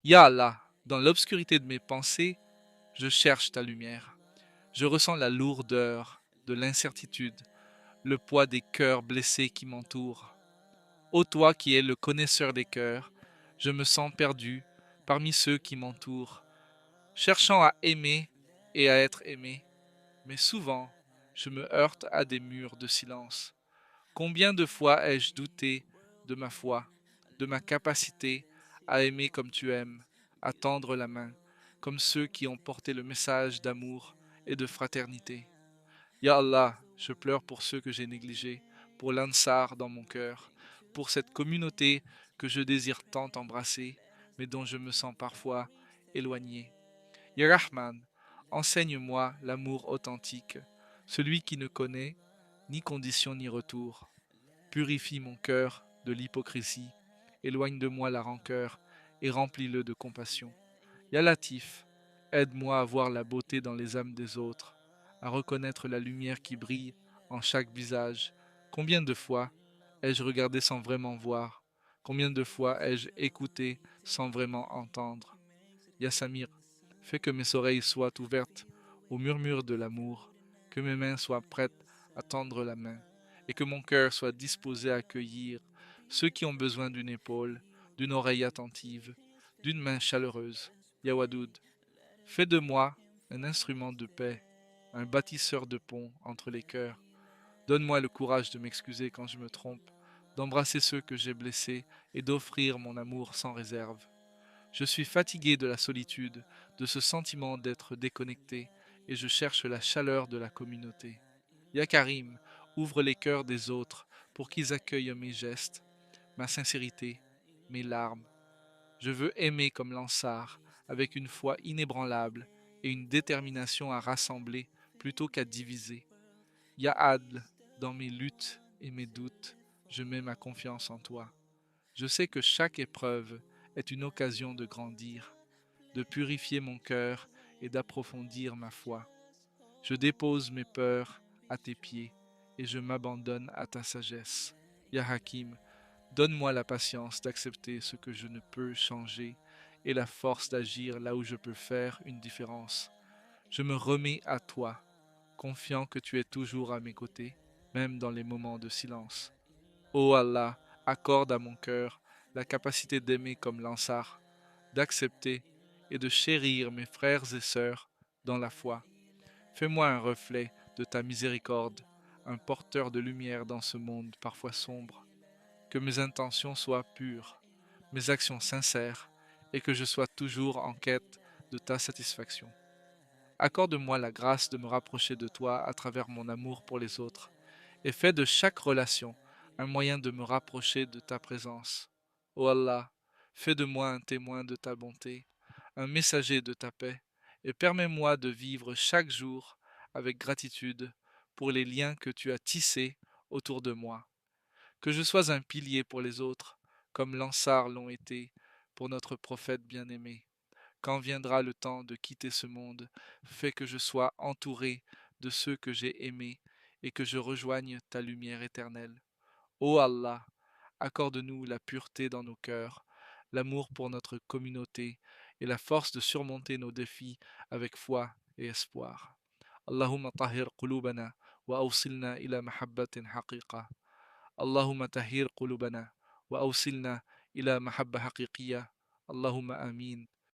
Ya Allah, dans l'obscurité de mes pensées, je cherche ta lumière. Je ressens la lourdeur de l'incertitude, le poids des cœurs blessés qui m'entourent. Ô toi qui es le connaisseur des cœurs, je me sens perdu parmi ceux qui m'entourent, cherchant à aimer et à être aimé. Mais souvent, je me heurte à des murs de silence. Combien de fois ai-je douté de ma foi, de ma capacité à aimer comme tu aimes, à tendre la main, comme ceux qui ont porté le message d'amour et de fraternité. Ya Allah, je pleure pour ceux que j'ai négligés, pour l'Ansar dans mon cœur, pour cette communauté que je désire tant embrasser, mais dont je me sens parfois éloigné. Ya Rahman, enseigne-moi l'amour authentique, celui qui ne connaît ni condition ni retour. Purifie mon cœur de l'hypocrisie, éloigne de moi la rancœur et remplis-le de compassion. Ya Latif, aide-moi à voir la beauté dans les âmes des autres, à reconnaître la lumière qui brille en chaque visage. Combien de fois ai-je regardé sans vraiment voir? Combien de fois ai-je écouté sans vraiment entendre? Ya Samir, fais que mes oreilles soient ouvertes au murmure de l'amour, que mes mains soient prêtes à tendre la main, et que mon cœur soit disposé à accueillir ceux qui ont besoin d'une épaule, d'une oreille attentive, d'une main chaleureuse. Ya Wadoud, fais de moi un instrument de paix, un bâtisseur de ponts entre les cœurs. Donne-moi le courage de m'excuser quand je me trompe, d'embrasser ceux que j'ai blessés et d'offrir mon amour sans réserve. Je suis fatigué de la solitude, de ce sentiment d'être déconnecté, et je cherche la chaleur de la communauté. Ya Karim, ouvre les cœurs des autres pour qu'ils accueillent mes gestes, ma sincérité, mes larmes. Je veux aimer comme l'Ansar, avec une foi inébranlable et une détermination à rassembler plutôt qu'à diviser. Ya Adl, dans mes luttes et mes doutes, je mets ma confiance en toi. Je sais que chaque épreuve est une occasion de grandir, de purifier mon cœur et d'approfondir ma foi. Je dépose mes peurs à tes pieds et je m'abandonne à ta sagesse. Ya Hakim, donne-moi la patience d'accepter ce que je ne peux changer et la force d'agir là où je peux faire une différence. Je me remets à toi, confiant que tu es toujours à mes côtés, même dans les moments de silence. Ô Allah, accorde à mon cœur la capacité d'aimer comme l'Ansar, d'accepter et de chérir mes frères et sœurs dans la foi. Fais-moi un reflet de ta miséricorde, un porteur de lumière dans ce monde parfois sombre. Que mes intentions soient pures, mes actions sincères, et que je sois toujours en quête de ta satisfaction. Accorde-moi la grâce de me rapprocher de toi à travers mon amour pour les autres, et fais de chaque relation un moyen de me rapprocher de ta présence. Ô Allah, fais de moi un témoin de ta bonté, un messager de ta paix, et permets-moi de vivre chaque jour avec gratitude pour les liens que tu as tissés autour de moi. Que je sois un pilier pour les autres, comme l'Ansar l'ont été pour notre prophète bien-aimé. Quand viendra le temps de quitter ce monde, fais que je sois entouré de ceux que j'ai aimés et que je rejoigne ta lumière éternelle. Ô Allah, accorde-nous la pureté dans nos cœurs, l'amour pour notre communauté et la force de surmonter nos défis avec foi et espoir. Allahumma tahhir qulubana wa awsilna ila mahabbatin haqiqa. Allahumma tahhir qulubana wa awsilna ila mahabba haqiqiyya. Allahumma amin.